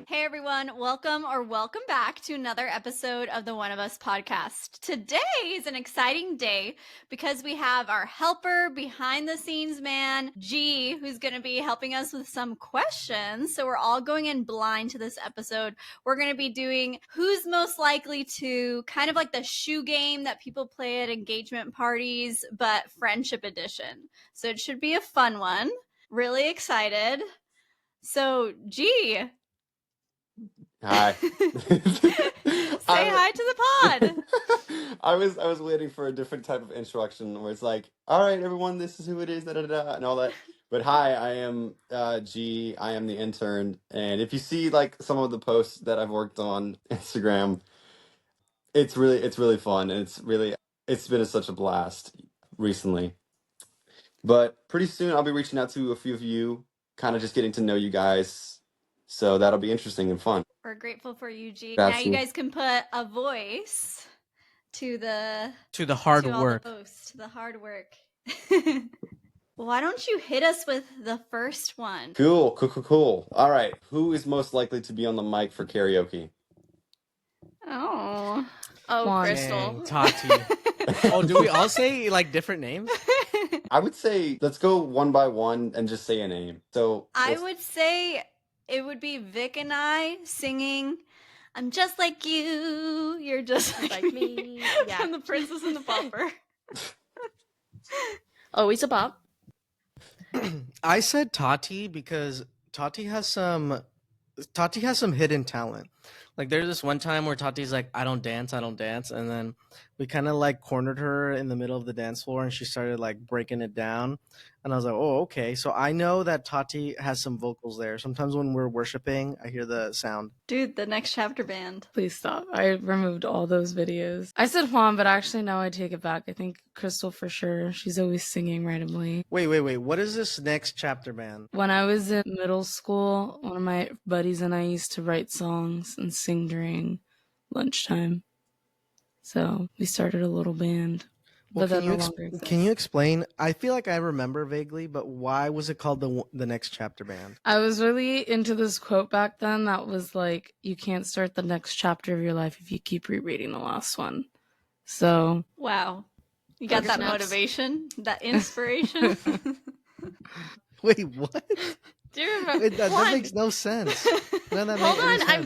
Hey everyone, welcome back to another episode of the One of Us podcast. Today is an exciting day because we have our helper behind the scenes man, G, who's going to be helping us with some questions. So we're all going in blind to this episode. We're going to be doing who's most likely to, kind of like the shoe game that people play at engagement parties, but friendship edition. So it should be a fun one. Really excited. So G, hi. Say hi to the pod. I was waiting for a different type of introduction where it's like, all right, everyone, this is who it is, da da da, and all that. But hi, I am G. I am the intern, and if you see like some of the posts that I've worked on Instagram, it's really fun, and it's been such a blast recently. But pretty soon I'll be reaching out to a few of you, kind of just getting to know you guys. So that'll be interesting and fun. We're grateful for you, G. That's now you you. guys can put a voice to the hard to all work. the posts, to the hard work. Why don't you hit us with the first one? Cool. All right. Who is most likely to be on the mic for karaoke? Oh, Crystal. Dang, Tati. Oh, do we all say like different names? I would say let's go one by one and just say a name. So I would say it would be Vic and I singing "I'm Just Like You, You're Just Like Me." Yeah. From The Princess and the Pauper. Always a bop. I said Tati because Tati has some hidden talent. Like there's this one time where Tati's like, I don't dance, and then we kind of like cornered her in the middle of the dance floor, and she started like breaking it down, and I was like, oh, okay. So I know that Tati has some vocals there. Sometimes when we're worshiping, I hear the sound. Dude, the Next Chapter band. Please stop. I removed all those videos. I said Juan, but actually now I take it back. I think Crystal for sure. She's always singing randomly. Wait. What is this Next Chapter band? When I was in middle school, one of my buddies and I used to write songs and sing during lunchtime. So we started a little band. Well, But that no longer exists. can you explain? I feel like I remember vaguely, but why was it called the Next Chapter band? I was really into this quote back then that was like, you can't start the next chapter of your life if you keep rereading the last one. So Wow. You got that Snaps. motivation? That inspiration? Wait, what? Do you remember? Wait, that Juan, makes no sense. None of that hold made any on, I'm sense.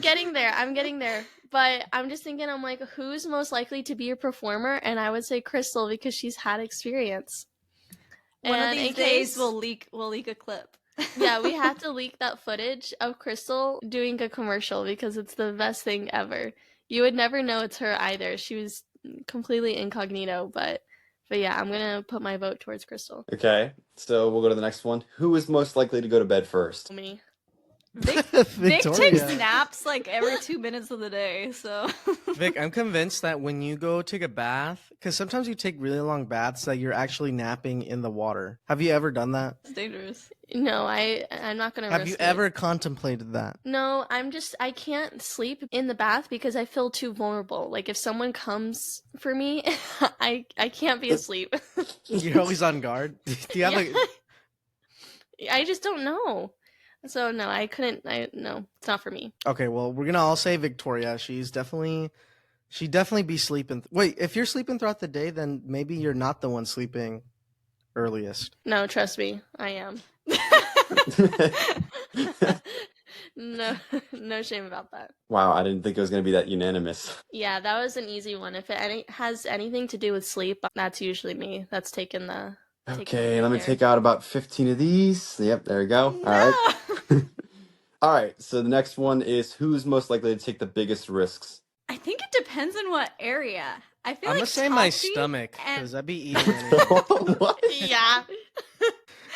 getting there. But I'm just thinking, I'm like, who's most likely to be a performer? And I would say Crystal because she's had experience. One of And these in days case- we'll leak a clip. Yeah, we have to leak that footage of Crystal doing a commercial because it's the best thing ever. You would never know it's her either. She was completely incognito, but yeah, I'm gonna put my vote towards Crystal. Okay. So we'll go to the next one. Who is most likely to go to bed first? Me. Vic Victoria. takes naps like every 2 minutes of the day, so Vic, I'm convinced that when you go take a bath, because sometimes you take really long baths, that you're actually napping in the water. Have you ever done that? it's dangerous. No, I'm not gonna. Have risk you it. ever contemplated that? No, I can't sleep in the bath because I feel too vulnerable. Like if someone comes for me, I can't be asleep. You're always on guard. Do you have I just don't know. So no, I couldn't. No, it's not for me. Okay, well, we're gonna all say Victoria. She'd definitely be sleeping. Wait, if you're sleeping throughout the day, then maybe you're not the one sleeping earliest. No, trust me, I am. No shame about that. Wow, I didn't think it was going to be that unanimous. Yeah, that was an easy one. If it has anything to do with sleep, that's usually me. That's taking the. Okay, let me there. take out about 15 of these. Yep, there we go. All right. All right, so the next one is who's most likely to take the biggest risks? I think it depends on what area. I feel I'm like gonna say my Tati stomach and- because I'd be eating anything. What? Yeah.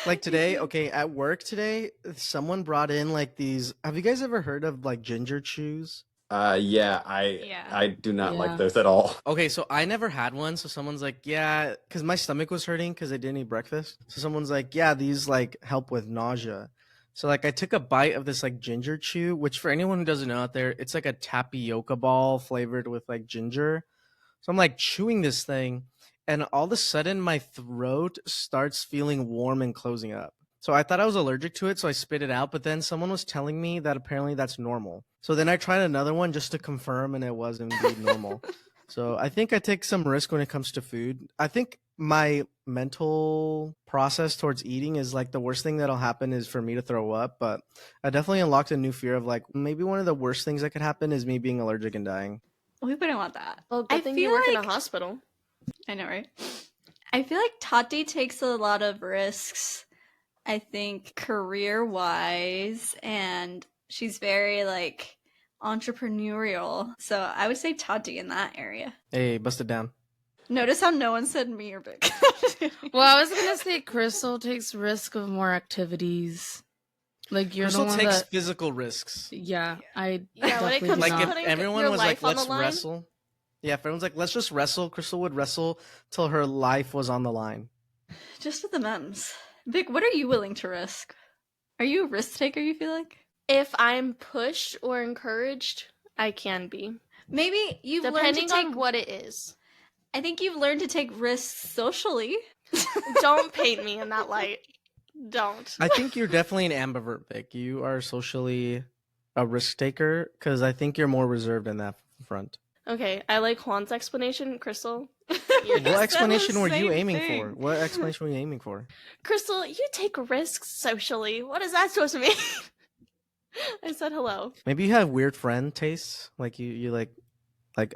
Like today, okay, at work today, someone brought in like these. Have you guys ever heard of like ginger chews? Yeah, I do not like those at all. Okay, so I never had one. So someone's like, yeah, because my stomach was hurting because I didn't eat breakfast. So someone's like, yeah, these like help with nausea. So like I took a bite of this like ginger chew, which for anyone who doesn't know out there, it's like a tapioca ball flavored with like ginger. So I'm like chewing this thing, and all of a sudden my throat starts feeling warm and closing up. So I thought I was allergic to it, so I spit it out, but then someone was telling me that apparently that's normal. So then I tried another one just to confirm, and it was indeed normal. So I think I take some risk when it comes to food. I think my mental process towards eating is like the worst thing that'll happen is for me to throw up, but I definitely unlocked a new fear of like maybe one of the worst things that could happen is me being allergic and dying. We wouldn't want that. Well, good thing you work in a hospital. I know, right? I feel like Tati takes a lot of risks, I think, career-wise, and she's very, like, entrepreneurial. So I would say Tati in that area. Hey, bust it down. Notice how no one said me or Vic. Well, I was gonna say Crystal takes risk of more activities. Like you're Crystal the one takes that, physical risks. yeah, I Yeah, when it definitely comes do Like to not. if putting everyone your was like, life on the let's line? wrestle. Yeah, if everyone's like, let's just wrestle, Crystal would wrestle till her life was on the line. Just with the mems. Vic, what are you willing to risk? Are you a risk taker, you feel like? If I'm pushed or encouraged, I can be. Maybe you've learned Depending to take... on what it is. I think you've learned to take risks socially. Don't paint me in that light. Don't. I think you're definitely an ambivert, Vic. You are socially a risk taker because I think you're more reserved in that front. Okay, I like Juan's explanation. Crystal? You What said explanation the were you same aiming thing. for? What explanation were you aiming for? Crystal, you take risks socially. What is that supposed to mean? I said hello. Maybe you have weird friend tastes. Like you like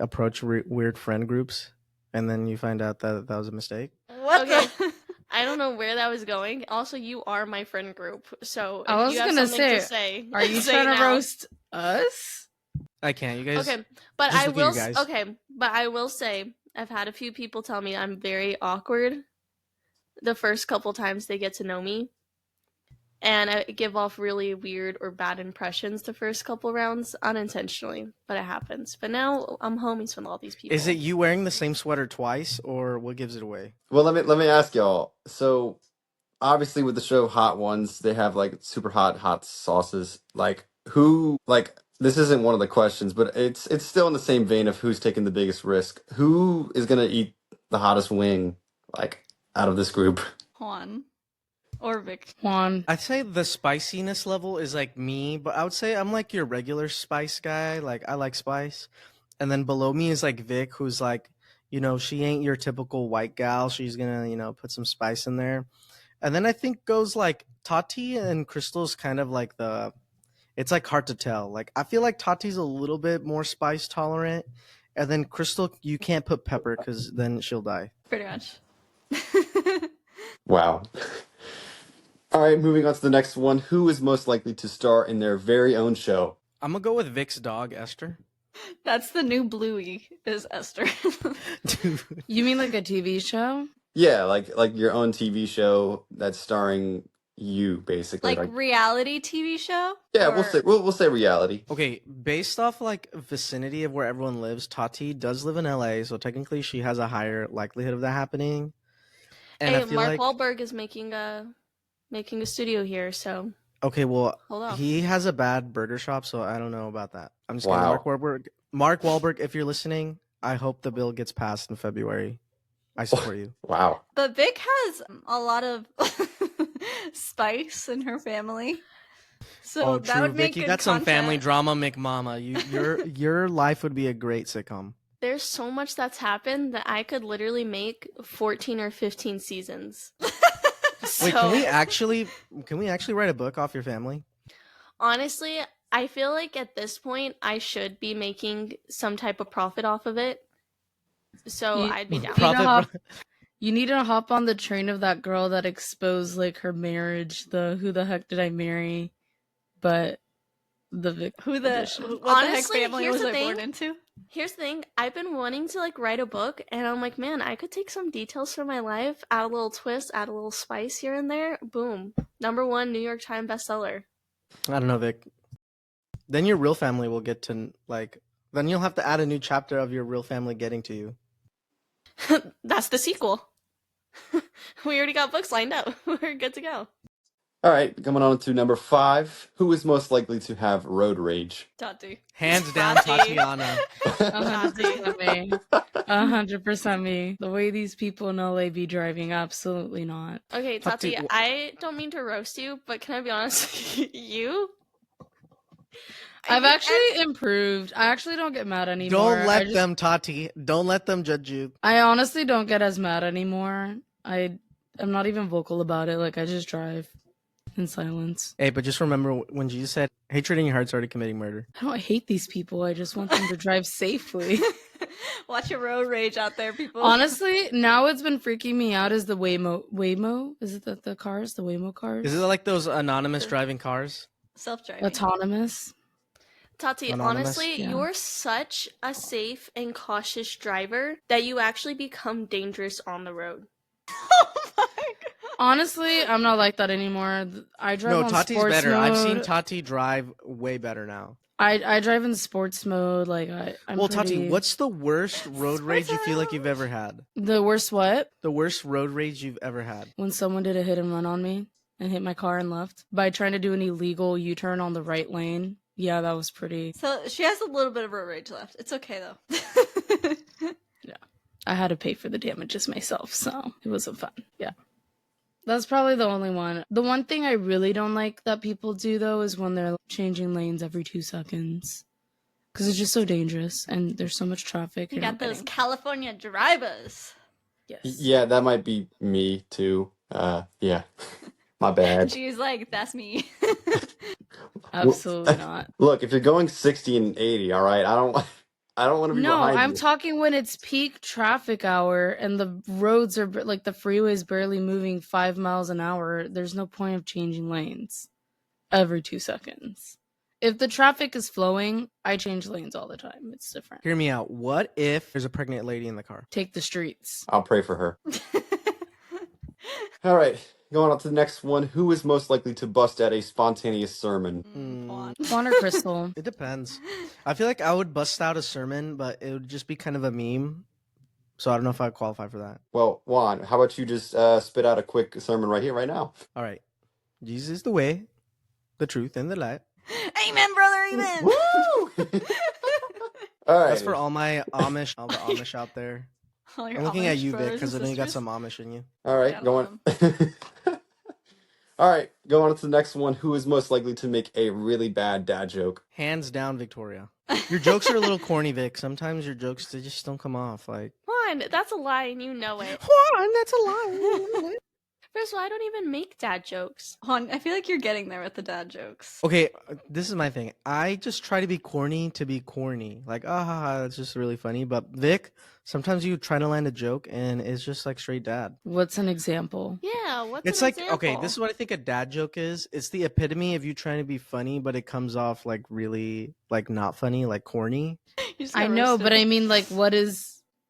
approach weird friend groups, and then you find out that that was a mistake. What Okay. the... I don't know where that was going. Also, you are my friend group, so if I was you have gonna something to say, say, Are you say trying to now. roast us? I can't. You guys. Okay, but just I look at will. you guys. Okay, but I will say I've had a few people tell me I'm very awkward the first couple times they get to know me, and I give off really weird or bad impressions the first couple rounds unintentionally, but it happens. But now I'm homies with all these people. Is it you wearing the same sweater twice, or what gives it away? Well, let me ask y'all. So obviously with the show Hot Ones, they have like super hot sauces. Like who like this isn't one of the questions, but it's still in the same vein of who's taking the biggest risk. Who is gonna eat the hottest wing, like out of this group? Juan. Or Vic. Juan. I'd say the spiciness level is like me, but I would say I'm like your regular spice guy. Like I like spice. And then below me is like Vic, who's like, she ain't your typical white gal. She's gonna, put some spice in there. And then I think goes like Tati and Crystal's kind of like it's like hard to tell. Like I feel like Tati's a little bit more spice tolerant. And then Crystal, you can't put pepper because then she'll die. Pretty much. Wow. All right, moving on to the next one. Who is most likely to star in their very own show? I'm gonna go with Vic's dog, Esther. That's the new Bluey, is Esther. Dude. You mean like a TV show? Yeah, like your own TV show that's starring you, basically. Like reality TV show? yeah, Or- we'll say reality. Okay, based off like vicinity of where everyone lives, Tati does live in LA, so technically she has a higher likelihood of that happening. And Hey, I feel Mark like Wahlberg is making a studio here, so okay, well, hold on. he has a bad burger shop, so I don't know about that. I'm just kidding. Wow. Mark Wahlberg, if you're listening, I hope the bill gets passed in February. I support you. Wow. But Vic has a lot of spice in her family. So Oh, that true, would make Vic. You good got some family content. drama, McMama. Your life would be a great sitcom. There's so much that's happened that I could literally make 14 or 15 seasons. Wait, can we actually write a book off your family? Honestly, I feel like at this point I should be making some type of profit off of it. So You- I'd be down. You need to hop on the train of that girl that exposed like her marriage, the who the heck did I marry? But the Vic What the heck Honestly, family here's was the I born thing. into? Here's the thing, I've been wanting to like write a book and I'm like, man, I could take some details from my life, add a little twist, add a little spice here and there. Boom. #1 New York Times bestseller. I don't know, Vic. Then your real family will get to then you'll have to add a new chapter of your real family getting to you. That's the sequel. We already got books lined up. We're good to go. All right, coming on to number 5. Who is most likely to have road rage? Tati. Hands down, Tati. Tatiana. 100% me. 100% me. The way these people know they be driving, absolutely not. Okay, Tati, Tati, I don't mean to roast you, but can I be honest? You? I've actually improved. I actually don't get mad anymore. Don't let them, Tati. Don't let them judge you. I honestly don't get as mad anymore. I'm not even vocal about it. Like, I just drive in silence. Hey, but just remember when Jesus said, hatred in your heart's already committing murder. I don't hate these people. I just want them to drive safely. Watch your road rage out there, people. Honestly, now it's been freaking me out is the Waymo. Is it the cars? The Waymo cars? Is it like those anonymous driving cars? Self-driving. Autonomous? Tati, Anonymous? honestly, Yeah. you're such a safe and cautious driver that you actually become dangerous on the road. Oh my god. Honestly, I'm not like that anymore. I drive No, on Tati's sports better. mode. I've seen Tati drive way better now. I drive in sports mode. Like I'm Well, pretty... Tati, what's the worst road rage you feel like you've ever had? the worst? What? The worst road rage you've ever had? When someone did a hit and run on me and hit my car and left by trying to do an illegal U-turn on the right lane. Yeah, that was pretty. So she has a little bit of road rage left. It's okay though. I had to pay for the damages myself, so it wasn't fun. Yeah. That's probably the only one. The one thing I really don't like that people do, though, is when they're changing lanes every 2 seconds. Because it's just so dangerous, and there's so much traffic. You you're got not those getting- California drivers. Yes. Yeah, that might be me too. Yeah. My bad. She's like, that's me. Absolutely not. Look, if you're going 60 and 80, all right, I don't want to be No, behind I'm you. talking when it's peak traffic hour and the roads are like the freeway's barely moving 5 miles an hour. There's no point of changing lanes every 2 seconds. If the traffic is flowing, I change lanes all the time. It's different. Hear me out. What if there's a pregnant lady in the car? Take the streets. I'll pray for her. All right, going on to the next one. Who is most likely to bust out a spontaneous sermon? Juan. Juan or Crystal? It depends. I feel like I would bust out a sermon, but it would just be kind of a meme. So I don't know if I'd qualify for that. Well, Juan, how about you just spit out a quick sermon right here, right now? All right. Jesus is the way, the truth, and the light. Amen, brother, amen. Woo! All right. That's for all my Amish, all the Amish out there. All your I'm looking at Amish you, Vic, brothers because I and know you got sisters. some Amish in you. All right, Yeah, go on. All right, go on to the next one. Who is most likely to make a really bad dad joke? Hands down, Victoria. Your jokes are a little corny, Vic. Sometimes your jokes, they just don't come off. Like, Juan, that's a lie and you know it. Juan, that's a lie. First of all, I don't even make dad jokes. Juan, I feel like you're getting there with the dad jokes. Okay, this is my thing. I just try to be corny. Like, that's just really funny. But Vic, sometimes you try to land a joke and it's just like straight dad. What's an example? Yeah, what's It's an like, example? okay, this is what I think a dad joke is. It's the epitome of you trying to be funny, but it comes off like really, like not funny, like corny. You just I got know, roasted. but I mean, like,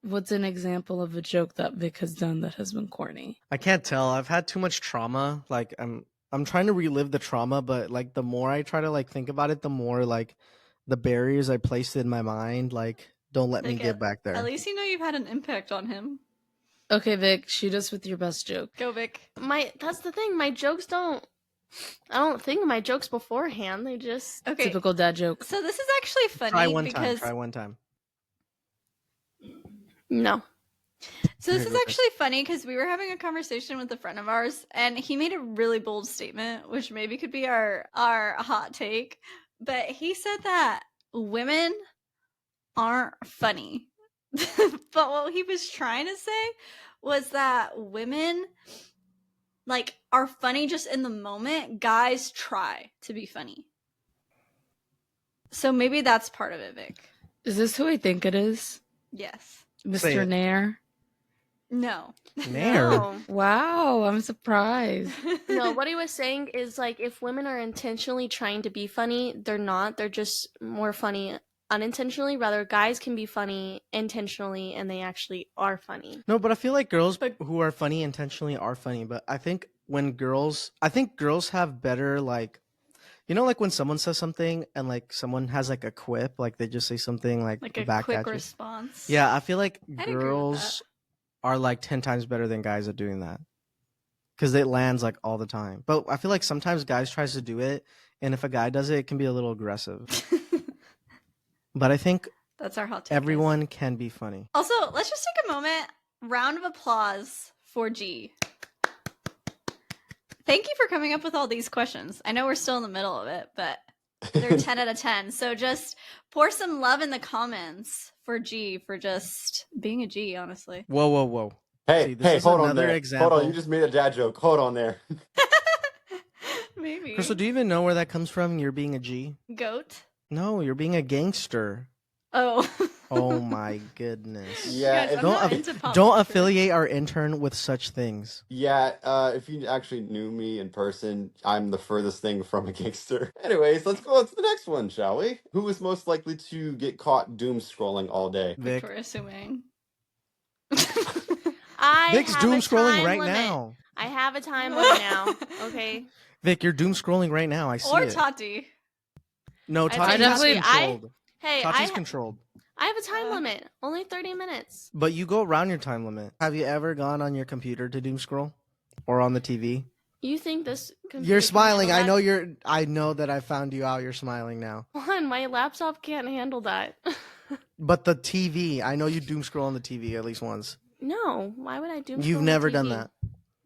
what's an example of a joke that Vic has done that has been corny? I can't tell. I've had too much trauma. Like I'm trying to relive the trauma, but like the more I try to like think about it, the more like the barriers I placed in my mind like don't let me Like, get back there. At least you know you've had an impact on him. Okay, Vic, shoot us with your best joke. Go, Vic. That's the thing. My jokes don't. I don't think of my jokes beforehand. They just. Okay. Typical dad joke. So this is actually funny Try one because time. Try one time. No. So this Here, is go for it. actually funny because we were having a conversation with a friend of ours, and he made a really bold statement, which maybe could be our hot take. But he said that women aren't funny. But what he was trying to say was that women like are funny just in the moment. Guys try to be funny. So maybe that's part of it, Vic. Is this who I think it is? Yes. Say Mr. it. Nair? No. Nair. No. Wow, I'm surprised. No, what he was saying is like if women are intentionally trying to be funny, they're not. They're just more funny unintentionally. Rather, guys can be funny intentionally and they actually are funny. No, but I feel like girls who are funny intentionally are funny. But I think girls have better like, you know, like when someone says something and like someone has like a quip, like they just say something like Like a back quick at you. because it lands like all the time. But I feel like sometimes guys tries to do it, and if a guy does it, it can be a little aggressive. But I think That's our hot take. everyone can be funny. Also, let's just take a moment. Round of applause for G. Thank you for coming up with all these questions. I know we're still in the middle of it, but they're 10 out of 10. So just pour some love in the comments for G for just being a G, honestly. Whoa. Hey, See, this hey, is hold on another there. example. Hold on, you just made a dad joke. Hold on there. Maybe. Crystal, do you even know where that comes from? You're being a G? Goat? No, you're being a gangster. Oh. Oh my goodness. Yeah, Guys, I'm don't not aff- into pop Don't culture. affiliate our intern with such things. Yeah, if you actually knew me in person, I'm the furthest thing from a gangster. Anyways, let's go on to the next one, shall we? Who is most likely to get caught doom scrolling all day? Vic. Victoria Sumang. I Vic's have doom a scrolling time right limit. now. I have a time limit now. Okay. Vic, you're doom scrolling right now. I see Or it. Tati. No, I Tati's definitely- controlled. Hey, Tati's controlled. I have a time limit. Only 30 minutes. But you go around your time limit. Have you ever gone on your computer to doom scroll? Or on the TV? You think this? computer You're can smiling. I handle know I know that I found you out. You're smiling now. that? One, my laptop can't handle that. But the TV, I know you doom scroll on the TV at least once. No, why would I do? You've never done that.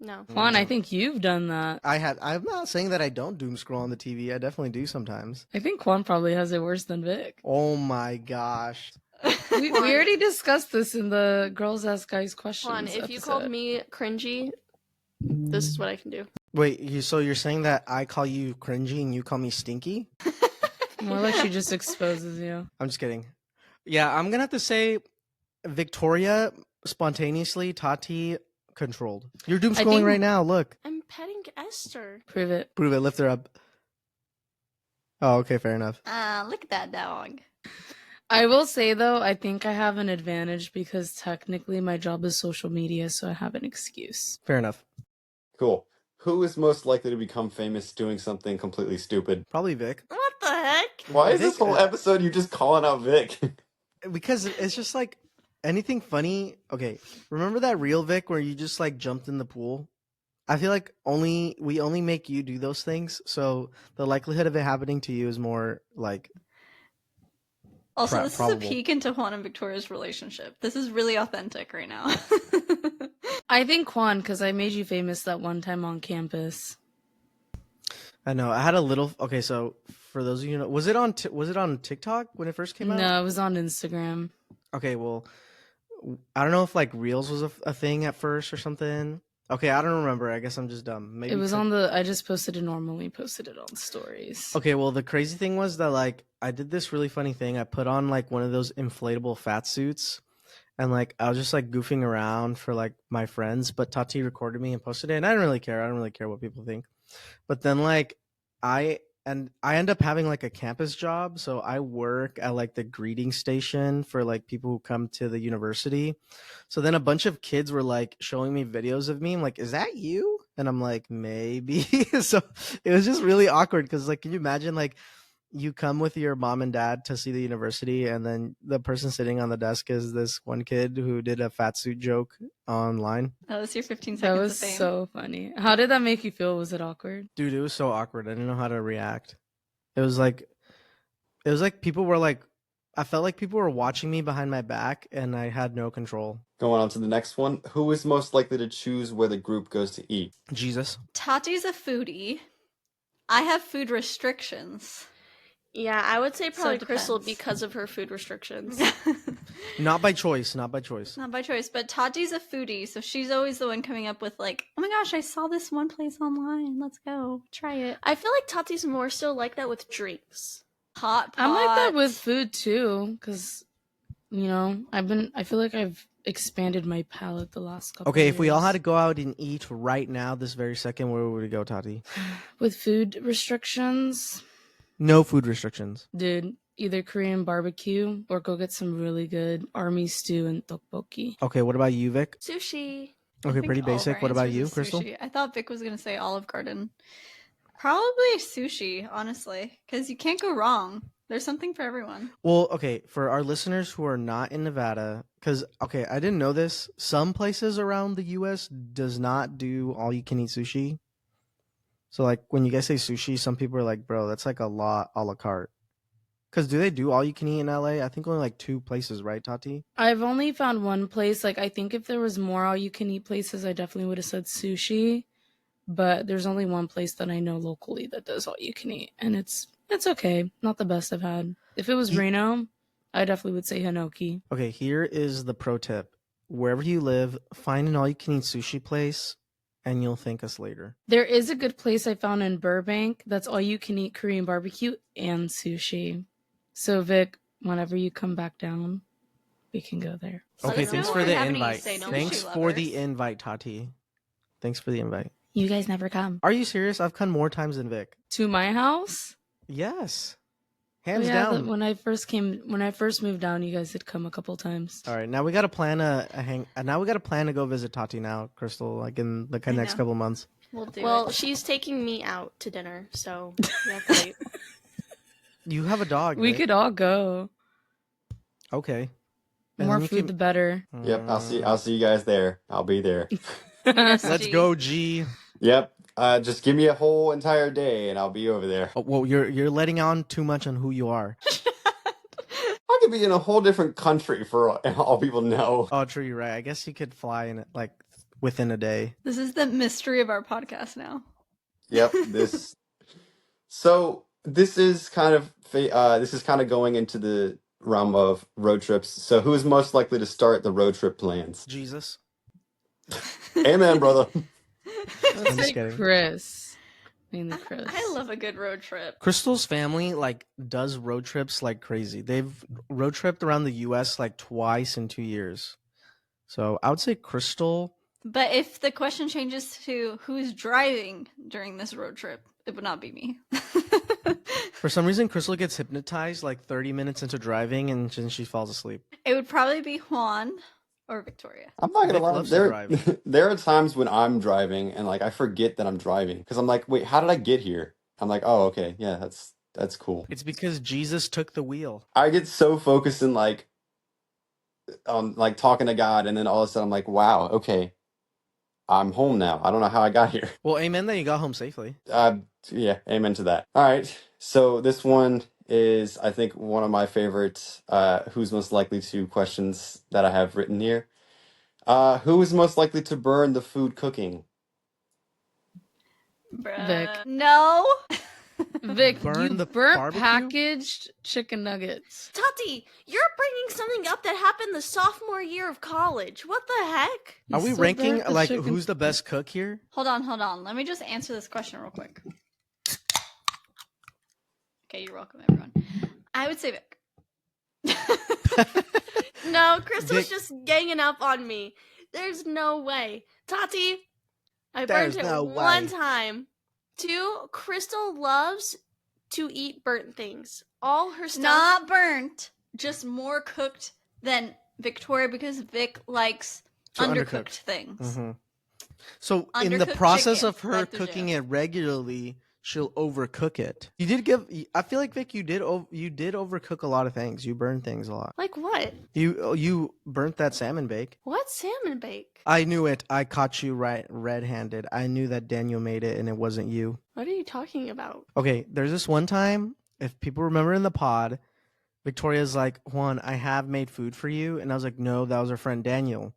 No. Juan, I think you've done that. I'm not saying that I don't doom scroll on the TV. I definitely do sometimes. I think Juan probably has it worse than Vic. Oh my gosh. We already discussed this in the Girls Ask Guys questions. Juan, if you episode. called me cringy, this is what I can do. Wait, so you're saying that I call you cringy and you call me stinky? More like she just exposes you. I'm just kidding. Yeah, I'm gonna have to say Victoria spontaneously, Tati controlled. You're doom I scrolling think- right now. Look, I'm petting Esther. Prove it. prove it. Lift her up. Oh, okay, fair enough. Look at that dog. I will say though, I think I have an advantage because technically my job is social media, so I have an excuse. Fair enough. Cool. Who is most likely to become famous doing something completely stupid? Probably Vic. What the heck? Why I is this think, whole episode you just calling out Vic? Because it's just like anything funny. Okay, remember that real Vic where you just like jumped in the pool? I feel like we only make you do those things, so the likelihood of it happening to you is more like Also, this probable. is a peek into Juan and Victoria's relationship. This is really authentic right now. I think Juan, because I made you famous that one time on campus. I know. I had a little. Okay, so for those of you who know, was it on TikTok when it first came out? No, it was on Instagram. Okay, well, I don't know if like Reels was a thing at first or something. Okay, I don't remember. I guess I'm just dumb. Maybe It was on the. I just posted it normally. Posted it on stories. Okay, well, the crazy thing was that like I did this really funny thing. I put on like one of those inflatable fat suits, and like I was just like goofing around for like my friends. But Tati recorded me and posted it, and I didn't really care. I don't really care what people think. But then like I end up having like a campus job, so I work at like the greeting station for like people who come to the university. So then a bunch of kids were like showing me videos of me. I'm like, is that you? And I'm like, maybe. So it was just really awkward because like, can you imagine like you come with your mom and dad to see the university, and then the person sitting on the desk is this one kid who did a fat suit joke online. That was your 15 That seconds was of fame. so funny. How did that make you feel? Was it awkward? Dude, it was so awkward. I didn't know how to react. It was like people were like, I felt like people were watching me behind my back, and I had no control. Going on to the next one. Who is most likely to choose where the group goes to eat? Jesus. Tati's a foodie. I have food restrictions. Yeah, I would say So probably it Crystal depends. because of her food restrictions. Not by choice. Not by choice. Not by choice, but Tati's a foodie, so she's always the one coming up with like, oh my gosh, I saw this one place online. Let's go. Try it. I feel like Tati's more so like that with drinks. Hot pot. I'm like that with food too, because you know I feel like I've expanded my palate the last couple. Okay, of if we all years. had to go out and eat right now, this very second, where would we go, Tati? with food restrictions, No food restrictions. dude, either Korean barbecue or go get some really good army stew and tteokbokki. Okay, what about you, Vic? Sushi. I Okay, think pretty all of basic. our What about answers you, is Crystal? sushi. I thought Vic was gonna say Olive Garden. Probably sushi, honestly, because you can't go wrong. There's something for everyone. Well, okay, for our listeners who are not in Nevada, because, okay, I didn't know this. Some places around the U.S. does not do all-you-can-eat sushi. So, like, when you guys say sushi, some people are like, bro, that's like a lot a la carte. Because do they do all-you-can-eat in L.A.? I think only like 2 places, right, Tati? I've only found one place. Like, I think if there was more all-you-can-eat places, I definitely would have said sushi. But there's only one place that I know locally that does all-you-can-eat, and it's okay. Not the best I've had. If it was Reno, I definitely would say Hinoki. Okay, here is the pro tip. Wherever you live, find an all-you-can-eat sushi place, and you'll thank us later. There is a good place I found in Burbank that's all-you-can-eat Korean barbecue and sushi. So, Vic, whenever you come back down, we can go there. Okay, So thanks no for more the having any invite. say no Thanks sushi for the lovers. invite, Tati. Thanks for the invite. You guys never come. Are you serious? I've come more times than Vic. To my house? Yes. Oh, Hands yeah, down. when I first moved down, you guys did come a couple times. All right, now we got to plan now we got to plan to go visit Tati now, Crystal, like in the next know. couple of months. We'll do Well, it. she's taking me out to dinner, so you have to wait. You have a dog. We Vic. could all go. Okay. And More then you food, can- the better. Yep, I'll see you guys there. I'll be there. Let's go, G. Yep. Just give me a whole entire day and I'll be over there. Oh, well, you're letting on too much on who you are. I could be in a whole different country for all people know. Oh, true, you're right. I guess you could fly in like within a day. This is the mystery of our podcast now. Yep. So this is kind of going into the realm of road trips. So who is most likely to start the road trip plans? Jesus. Amen, brother. Let's I'm just say kidding. Chris. Mainly Chris. I love a good road trip. Crystal's family like does road trips like crazy. They've road tripped around the U.S. like twice in 2 years. So I would say Crystal. But if the question changes to who's driving during this road trip, it would not be me. For some reason, Crystal gets hypnotized like 30 minutes into driving and then she falls asleep. It would probably be Juan or Victoria. I'm not gonna Vic lie. loves to drive. There are times when I'm driving and like I forget that I'm driving because I'm like, wait, how did I get here? I'm like, oh, okay, yeah, that's cool. It's because Jesus took the wheel. I get so focused in like on like talking to God, and then all of a sudden I'm like, wow, okay, I'm home now. I don't know how I got here. Well, amen that you got home safely. Yeah, amen to that. All right, so this one is, I think, one of my favorite who's most likely to questions that I have written here. Who is most likely to burn the food cooking? Bruh. Vic. No. Vic, Burn you the burnt barbecue? packaged chicken nuggets. Tati, you're bringing something up that happened the sophomore year of college. What the heck? You Are we still ranking burnt the like chicken- who's the best cook here? Hold on. Let me just answer this question real quick. Okay, you're welcome, everyone. I would say Vic. No, Crystal's Vic- just ganging up on me. There's no way. Tati, I There's burnt it no one way. time. 2, Crystal loves to eat burnt things. All her stuff. Not burnt, just more cooked than Victoria because Vic likes To undercooked undercooked. things. Mhm. So in the Undercooked process chicken, of her like the cooking gym. it regularly, she'll overcook it. You did give. I feel like Vic, you did overcook a lot of things. You burned things a lot. Like what? You burnt that salmon bake. What salmon bake? I knew it. I caught you red-handed. I knew that Daniel made it and it wasn't you. What are you talking about? Okay, there's this one time, if people remember in the pod, Victoria's like, Juan, I have made food for you. And I was like, no, that was our friend Daniel.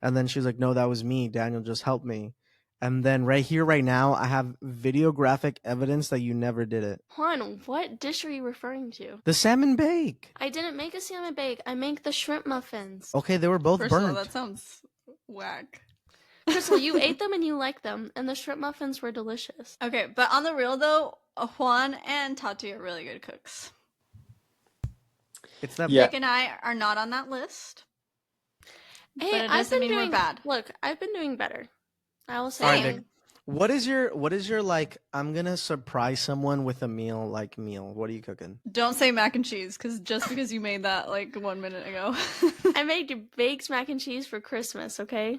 And then she was like, no, that was me. Daniel just helped me. And then right here, right now, I have videographic evidence that you never did it. Juan, what dish are you referring to? The salmon bake. I didn't make a salmon bake. I make the shrimp muffins. Okay, they were both First of all, burnt. that sounds whack. Crystal, you ate them and you liked them, and the shrimp muffins were delicious. Okay, but on the real though, Juan and Tati are really good cooks. It's that. Yeah. Vic and I are not on that list. Hey, But it I've doesn't been mean we're doing bad. Look, I've been doing better. I will say. All right, Same. Vic. What is your like? I'm gonna surprise someone with a meal. What are you cooking? Don't say mac and cheese, just because you made that like 1 minute ago. I made baked mac and cheese for Christmas. Okay,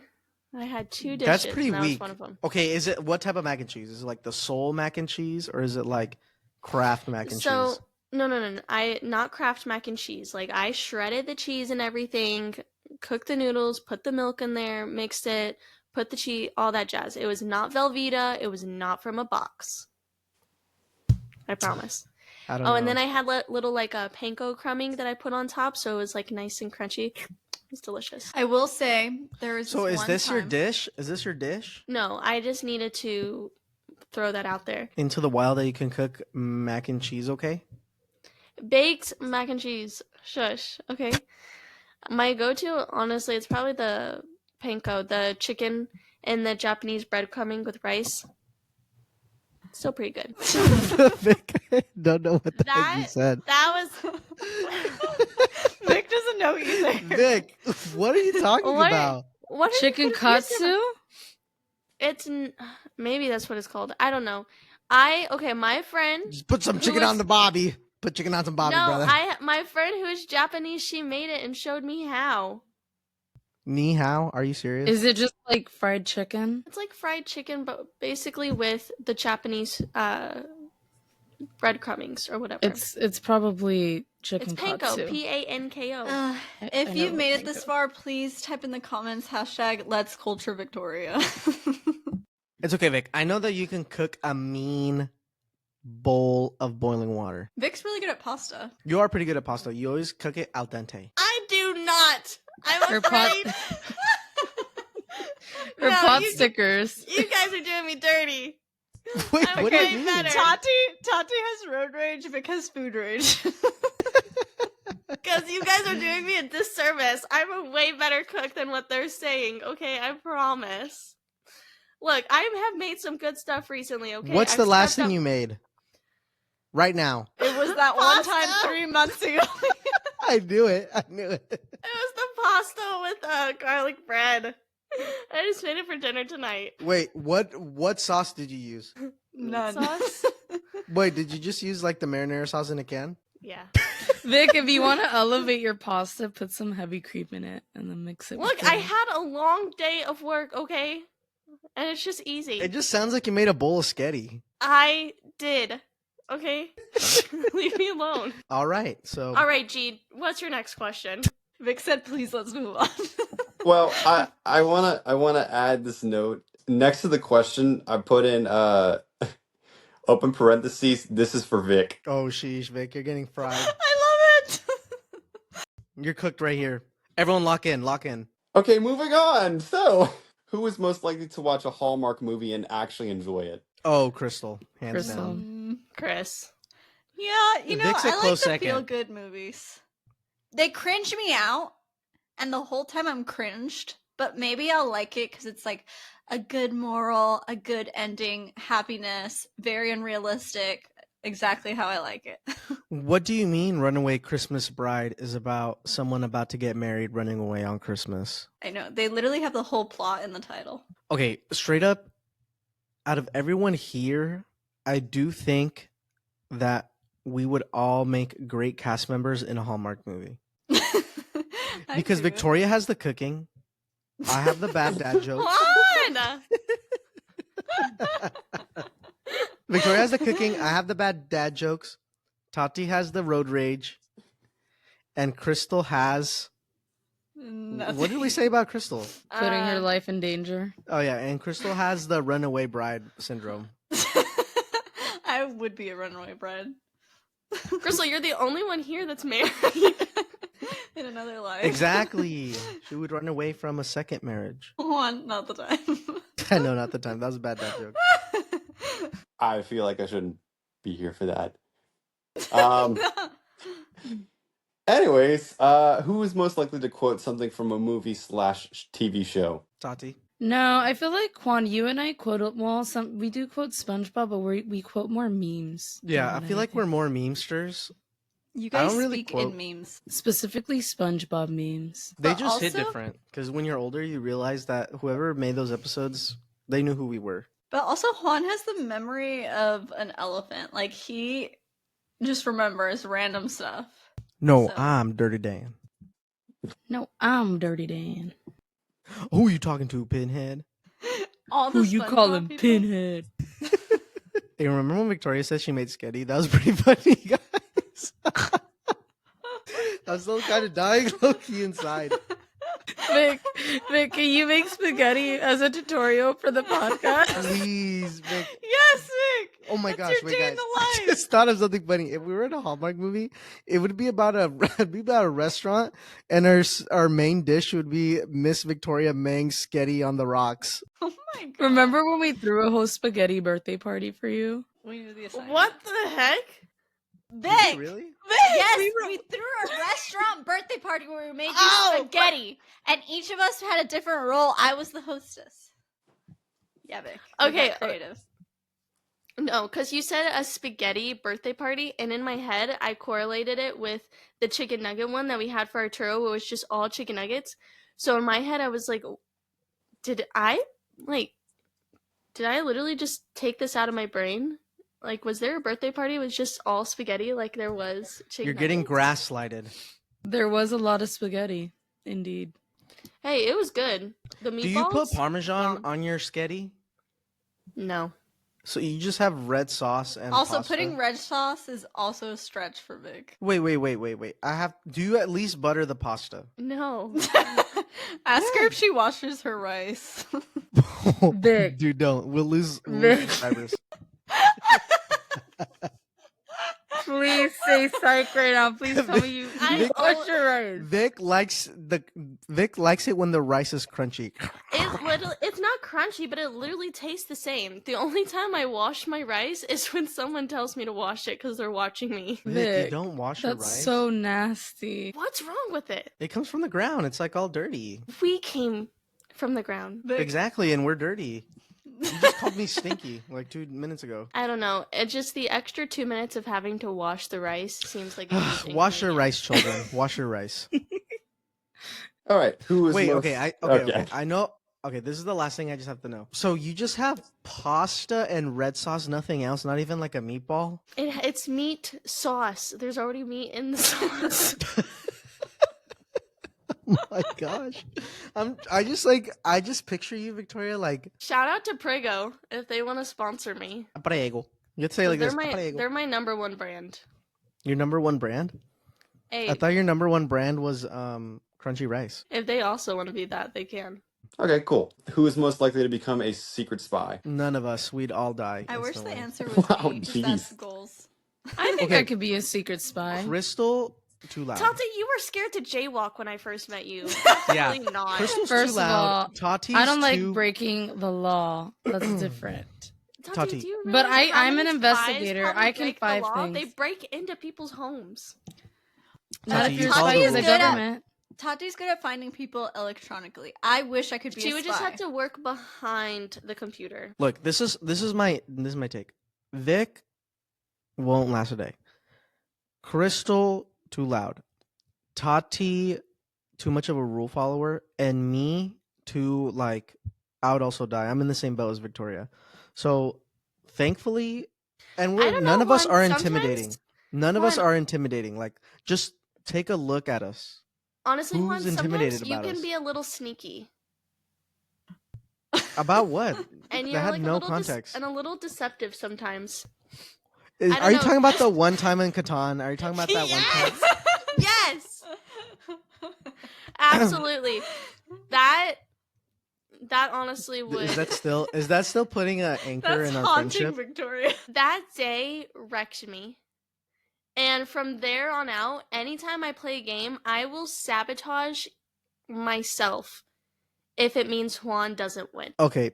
I had 2 dishes. That's pretty and that was weak. one of them. Okay, is it what type of mac and cheese? Is it like the soul mac and cheese or is it like Kraft mac and cheese? No. I not Kraft mac and cheese. Like I shredded the cheese and everything, cooked the noodles, put the milk in there, mixed it, put the cheese, all that jazz. It was not Velveeta. It was not from a box. I promise. I don't Oh, know. and then I had little like a panko crumbing that I put on top, so it was like nice and crunchy. It's delicious. I will say there was So this is one this your time- dish? Is this your dish? No, I just needed to throw that out there. Into the wild that you can cook mac and cheese, okay? Baked mac and cheese. Shush. Okay. My go-to, honestly, it's probably the panko, the chicken and the Japanese breadcrumbing with rice. Still pretty good. Vic, I don't know what the heck you That said. that was Vic doesn't know either. Vic, what are you talking What? about? what is Chicken what is your- katsu? It's maybe that's what it's called. I don't know. My friend. Just put some Who chicken is- on the bobby. Put chicken on some bobby, No, brother. my friend who is Japanese, she made it and showed me how. Ni hao? Are you serious? Is it just like fried chicken? It's like fried chicken, but basically with the Japanese breadcrumbings or whatever. It's probably chicken It's panko, katsu. Panko. I If you've never made it think this of- far, please type in the comments #Let's Culture Victoria. It's okay, Vic. I know that you can cook a mean bowl of boiling water. Vic's really good at pasta. You are pretty good at pasta. You always cook it al dente. I do not. I'm Her pot- afraid. Her No, pot you- stickers. You guys are doing me dirty. Wait, I'm what do okay, you mean? better. Tati has road rage, Vic has food rage. Because you guys are doing me a disservice. I'm a way better cook than what they're saying, okay? I promise. Look, I have made some good stuff recently, okay? What's I've the last stepped thing up- you made? Right now. It was that one time Pasta. 3 months ago. I knew it. I knew it. It was the pasta with garlic bread. I just made it for dinner tonight. Wait, what sauce did you use? None. Sauce? Wait, did you just use like the marinara sauce in a can? Yeah. Vic, if you want to elevate your pasta, put some heavy cream in it and then mix it. Look, with I the- had a long day of work, okay? And it's just easy. It just sounds like you made a bowl of sketty. I did. Okay? Leave me alone. All right, so All right, G, what's your next question? Vic said, please, let's move on. Well, I wanna add this note next to the question. I put in open parentheses. This is for Vic. oh sheesh, Vic, you're getting fried. I love it. You're cooked right here. Everyone, lock in, lock in. Okay, moving on. So, who is most likely to watch a Hallmark movie and actually enjoy it? Oh, Crystal, hands Crystal. down. Chris. Yeah, you know, Vic's a I like close the second. feel-good movies. They cringe me out, and the whole time I'm cringed, but maybe I'll like it because it's like a good moral, a good ending, happiness, very unrealistic, exactly how I like it. What do you mean Runaway Christmas Bride is about someone about to get married running away on Christmas? I know, they literally have the whole plot in the title. Okay, straight up, out of everyone here, I do think that we would all make great cast members in a Hallmark movie. I Because agree with Victoria has the cooking. I have the bad dad jokes. Juan! Victoria has the cooking. I have the bad dad jokes. Tati has the road rage. And Crystal has... Nothing. What did we say about Crystal? Putting her Uh, life in danger. Oh, yeah. And Crystal has the runaway bride syndrome. I would be a runaway bride. Crystal, you're the only one here that's married. In another life. Exactly. She would run away from a second marriage. One, not the time. I know, not the time. That was a bad dad joke. I feel like I shouldn't be here for that. Anyways, who is most likely to quote something from a movie / TV show? Tati. No, I feel like Quan, you and I quote we do quote SpongeBob, but we quote more memes. Yeah, I than feel like we're anything. more memesters. You I guys don't really speak quote- in memes. Specifically SpongeBob memes. They But just hit also- different. Because when you're older, you realize that whoever made those episodes, they knew who we were. But also, Juan has the memory of an elephant. Like, he just remembers random stuff. No, So- I'm Dirty Dan. No, I'm Dirty Dan. Who you talking to, Pinhead? All the Who you SpongeBob calling people. Pinhead? Hey, remember when Victoria said she made sketty? That was pretty funny, guys. I'm still kind of dying low-key inside. Vic, can you make spaghetti as a tutorial for the podcast? Please, Vic. Yes, Vic. Oh my That's gosh, your wait, day in guys! the I life. just thought of something funny. If we were in a Hallmark movie, it would be about a restaurant, and our main dish would be Miss Victoria Mang's sketty on the rocks. Oh my god. Remember when we threw a whole spaghetti birthday party for you? We knew the assignment. What the heck? Vic. Really? Yes, we threw a restaurant birthday party where we made you spaghetti, and each of us had a different role. I was the hostess. Yeah, Vic. we Okay, got creative. No, because you said a spaghetti birthday party, and in my head, I correlated it with the chicken nugget one that we had for our churro, where it was just all chicken nuggets. So in my head, I was like, did I literally just take this out of my brain? Like, was there a birthday party with just all spaghetti like there was chicken You're getting nuggets? grass slided. There was a lot of spaghetti, indeed. Hey, it was good. The meatballs? Do you put Parmesan Bomb. on your sketty? No. So you just have red sauce and Also, pasta? putting red sauce is also a stretch for Vic. Wait. Do you at least butter the pasta? No. Ask her if she washes her rice. Vic. Dude, don't. We'll lose Vic. subscribers. Please say psych right now. Please tell me you Vic- wash your rice. Vic likes it when the rice is crunchy. It's not crunchy, but it literally tastes the same. The only time I wash my rice is when someone tells me to wash it because they're watching me. Vic, you Vic, don't wash your That's rice. so nasty. What's wrong with it? It comes from the ground. It's like all dirty. We came from the ground. Vic, Exactly, and we're dirty. You just called me stinky like 2 minutes ago. I don't know. It's just the extra 2 minutes of having to wash the rice seems like a huge Wash your inconvenience. rice, children. Wash your rice. All right. Who is Wait, most... okay, okay. I know. Okay, this is the last thing I just have to know. So you just have pasta and red sauce, nothing else, not even like a meatball? It's meat sauce. There's already meat in the sauce. Oh my gosh. I just picture you, Victoria, like Shout out to Prego if they want to sponsor me. prego. You'd say like they're this. Prego. they're my number one brand. Your number one brand? Hey, I thought your number one brand was crunchy rice. if they also want to be that, they can. Okay, cool. Who is most likely to become a secret spy? None of us. We'd all die. I wish the instantly. answer was Wow, me. Just jeez. that's goals. I think Okay. I could be a secret spy. Crystal, too loud. Tati, you were scared to jaywalk when I first met you. Yeah. Really not. Crystal's First too of loud. all, Tati's I don't like too... breaking the law. That's different. Tati. do you But realize how I'm an many investigator. spies probably I can break the five law? things. They break into people's homes. Not Tati, if you you're follow spying the the rules. government. Tati's good at finding people electronically. I wish I could be She a would spy. just have to work behind the computer. Look, this is my take. Vic won't last a day. Crystal, too loud. Tati, too much of a rule follower, and me, too like I would also die. I'm in the same boat as Victoria. So thankfully, and I don't none know, of us Juan, are sometimes- intimidating. None of us Juan- are intimidating. Like, just take a look at us. Honestly, Who's Juan, sometimes intimidated you about can us? be a little sneaky. About what? And That you're had like no a little context. and a little deceptive sometimes. Is- I don't are you know. talking about the one time in Catan? Are you talking about that one time? Yes! Absolutely. That honestly would Is that still putting an anchor That's in our haunting friendship? Victoria. that day wrecked me. And from there on out, anytime I play a game, I will sabotage myself if it means Juan doesn't win. Okay,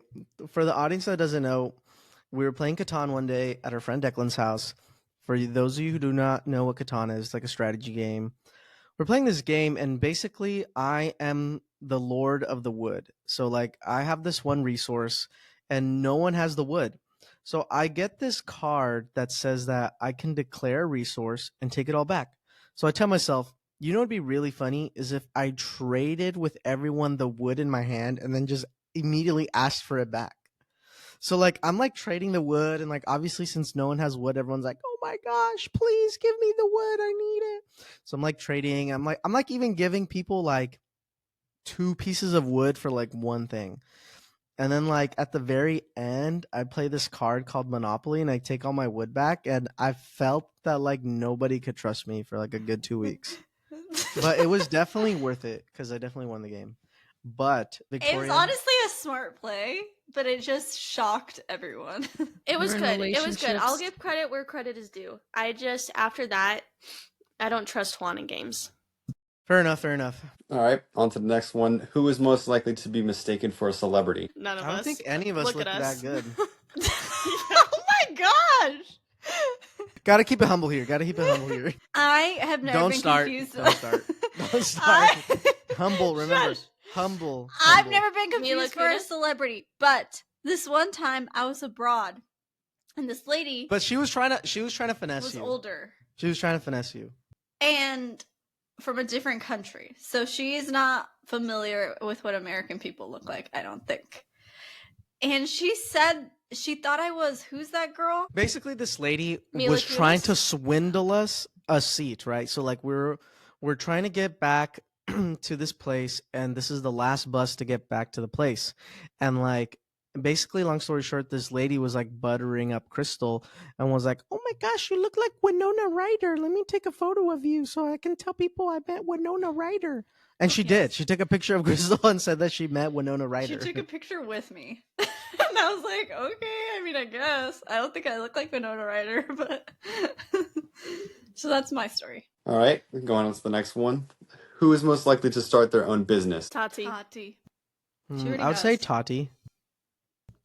for the audience that doesn't know, we were playing Catan one day at our friend Declan's house. For those of you who do not know what Catan is, it's like a strategy game. We're playing this game, and basically, I am the Lord of the Wood. So, like, I have this one resource, and no one has the wood. So I get this card that says that I can declare a resource and take it all back. So I tell myself, you know what'd be really funny is if I traded with everyone the wood in my hand and then just immediately asked for it back. So like I'm like trading the wood, and like obviously since no one has wood, everyone's like, "Oh my gosh, please give me the wood. I need it." So I'm like trading. I'm like even giving people like 2 pieces of wood for like one thing. And then like at the very end, I play this card called Monopoly and I take all my wood back, and I felt that like nobody could trust me for like a good 2 weeks. But it was definitely worth it because I definitely won the game. But It was Victoria, honestly a smart play, but it just shocked everyone. It was We're in good. It was good. I'll relationships. give credit where credit is due. I just, after that, I don't trust Juan in games. fair enough. All right, on to the next one. Who is most likely to be mistaken for a celebrity? None of I don't us. think any of us Look look at that us. good. Oh my gosh! Gotta keep it humble here. I have never Don't been start. confused. Don't start. Don't start. I- Humble, remember. Shush. Humble. I've humble. never been Mila confused for a Kunis? celebrity, but this one time I was abroad, and this lady But she was trying to finesse was you. older She was trying to finesse you. and from a different country, so she is not familiar with what American people look like, I don't think. And she said she thought I was, who's that girl? Basically, this lady Mila was trying Kunis? to swindle us a seat, right? So like we're trying to get back to this place, and this is the last bus to get back to the place. And like basically, long story short, this lady was like buttering up Crystal and was like, "Oh my gosh, you look like Winona Ryder. Let me take a photo of you so I can tell people I met Winona Ryder." And she did. Yes. She took a picture of Crystal and said that she met Winona Ryder. She took a picture with me. And I was like, okay, I mean, I guess. I don't think I look like Winona Ryder, but. So that's my story. All right, going on to the next one. Who is most likely to start their own business? Tati. Tati. Mm, already I would say does. Tati.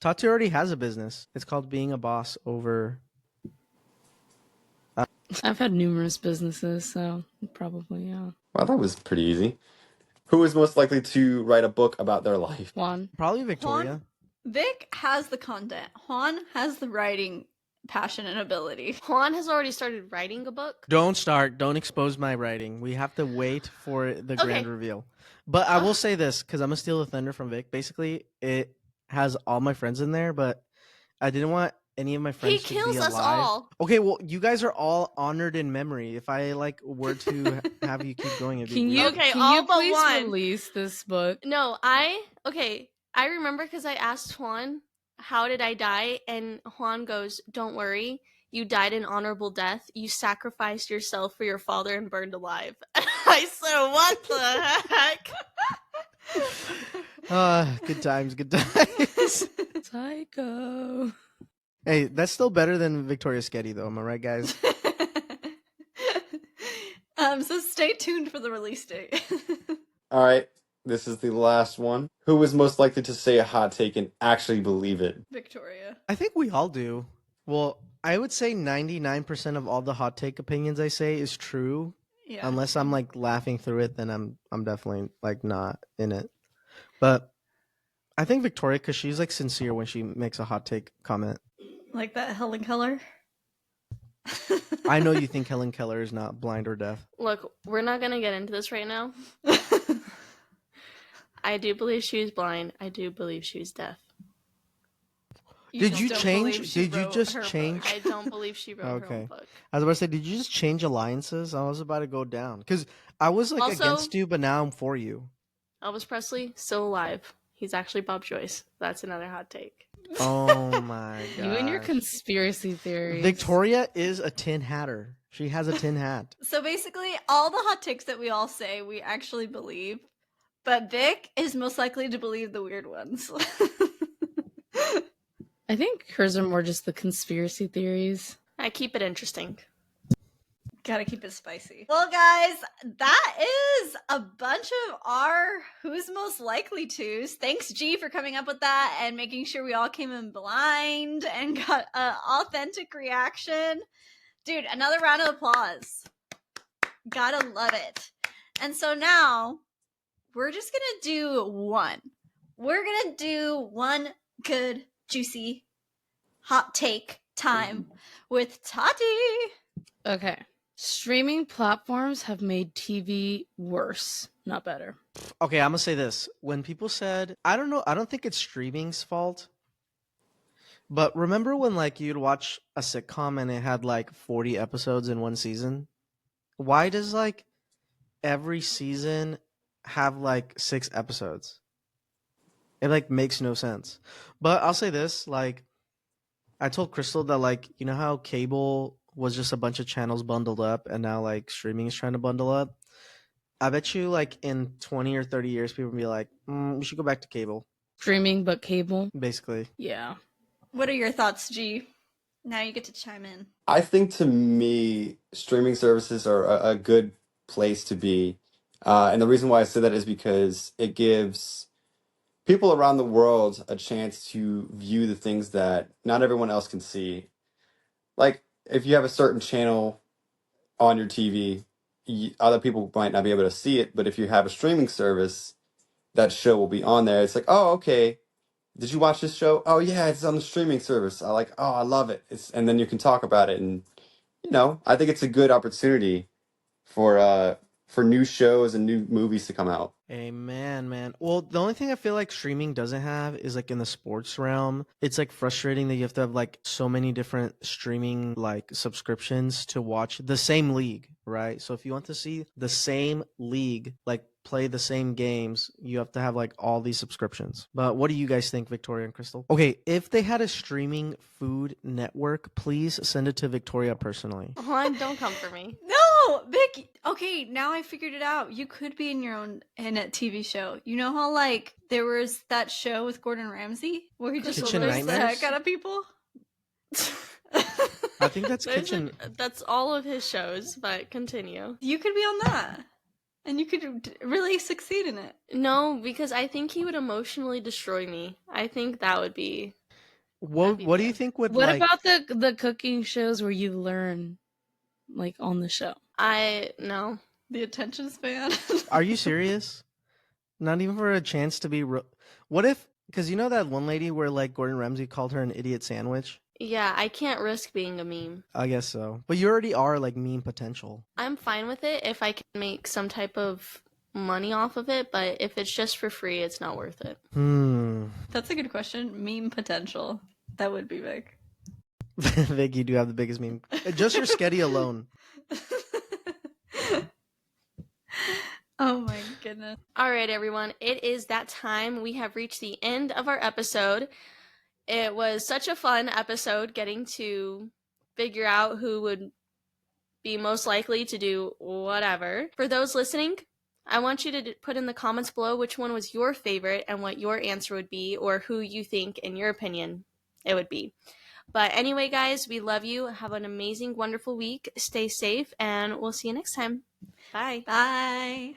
Tati already has a business. It's called being a boss over. I've had numerous businesses, so probably, yeah. Well, that was pretty easy. Who is most likely to write a book about their life? Juan. Probably Victoria. Vic has the content. Juan has the writing passion and ability. Juan has already started writing a book. Don't start. Don't expose my writing. We have to wait for the grand Okay. reveal. But I will say this because I'm gonna steal the thunder from Vic. Basically, it has all my friends in there, but I didn't want any of my friends He to kills be us alive. all. Okay, well, you guys are all honored in memory. If I like were to have you keep going, it'd be Can you, weird. Okay, can all you but please one. release this book? No, okay. I remember because I asked Juan, how did I die? And Juan goes, don't worry. You died an honorable death. You sacrificed yourself for your father and burned alive. I said, what the heck? Good times, good times. Psycho. Hey, that's still better than Victoria Sketty, though. Am I right, guys? So stay tuned for the release date. All right, this is the last one. Who is most likely to say a hot take and actually believe it? Victoria. I think we all do. Well, I would say 99% of all the hot take opinions I say is true. Yeah. Unless I'm like laughing through it, then I'm definitely like not in it. But I think Victoria, because she's like sincere when she makes a hot take comment. Like that Helen Keller. I know you think Helen Keller is not blind or deaf. Look, we're not going to get into this right now. I do believe she was blind. I do believe she was deaf. Did just you don't change- believe she did you wrote just her book. change- I don't believe she wrote her Okay. own book. I was about to say, did you just change alliances? I was about to go down. Because I was like Also- against you, but now I'm for you. Elvis Presley, still alive. He's actually Bob Joyce. That's another hot take. Oh my god. You and your conspiracy theories. Victoria is a tin hatter. She has a tin hat. So basically, all the hot takes that we all say, we actually believe. But Vic is most likely to believe the weird ones. I think hers are more just the conspiracy theories. I keep it interesting. Gotta keep it spicy. Well, guys, that is a bunch of our Who's Most Likely To's. Thanks, G, for coming up with that and making sure we all came in blind and got an authentic reaction. Dude, another round of applause. Gotta love it. And so now, we're just gonna do one. We're gonna do one good, juicy, hot take time with Tati. Okay. Streaming platforms have made TV worse, not better. Okay, I'm gonna say this. When people said, I don't know, I don't think it's streaming's fault. But remember when like you'd watch a sitcom and it had like 40 episodes in one season? Why does like every season have like 6 episodes? It like makes no sense. But I'll say this, like I told Crystal that like, you know how cable was just a bunch of channels bundled up and now like streaming is trying to bundle up? I bet you like in 20 or 30 years, people will be like, we should go back to cable, Streaming, but cable. basically. Yeah. What are your thoughts, G? Now you get to chime in. I think to me, streaming services are a good place to be. And the reason why I say that is because it gives people around the world a chance to view the things that not everyone else can see. Like, if you have a certain channel on your TV, other people might not be able to see it, but if you have a streaming service, that show will be on there. It's like, oh, okay. Did you watch this show? Oh, yeah, it's on the streaming service. Oh, I love it. And then you can talk about it, and I think it's a good opportunity for new shows and new movies to come out. Amen, man. Well, the only thing I feel like streaming doesn't have is like in the sports realm. It's like frustrating that you have to have like so many different streaming like subscriptions to watch the same league, right? So if you want to see the same league, like play the same games, you have to have like all these subscriptions. But what do you guys think, Victoria and Crystal? Okay, if they had a streaming food network, please send it to Victoria personally. Don't come for me. No, Vic. Okay, now I figured it out. You could be in your own in a TV show. You know how like there was that show with Gordon Ramsay where he just Kitchen roasts the Nightmares? heck out of people? I think that's kitchen. That's all of his shows, but continue. You could be on that, and you could really succeed in it. No, because I think he would emotionally destroy me. I think that would be. What be do you bad. think would What like about the cooking shows where you learn, like on the show? No. The attention span. Are you serious? Not even for a chance to be what if, because you know that one lady where like Gordon Ramsay called her an idiot sandwich? Yeah, I can't risk being a meme. I guess so. But you already are like meme potential. I'm fine with it if I can make some type of money off of it, but if it's just for free, it's not worth it. That's a good question. Meme potential. That would be big. Vic, you do have the biggest meme. Just your sketty alone. Oh my goodness. All right, everyone. It is that time. We have reached the end of our episode. It was such a fun episode getting to figure out who would be most likely to do whatever. For those listening, I want you to put in the comments below which one was your favorite and what your answer would be, or who you think, in your opinion, it would be. But anyway, guys, we love you. Have an amazing, wonderful week. Stay safe, and we'll see you next time. Bye. Bye.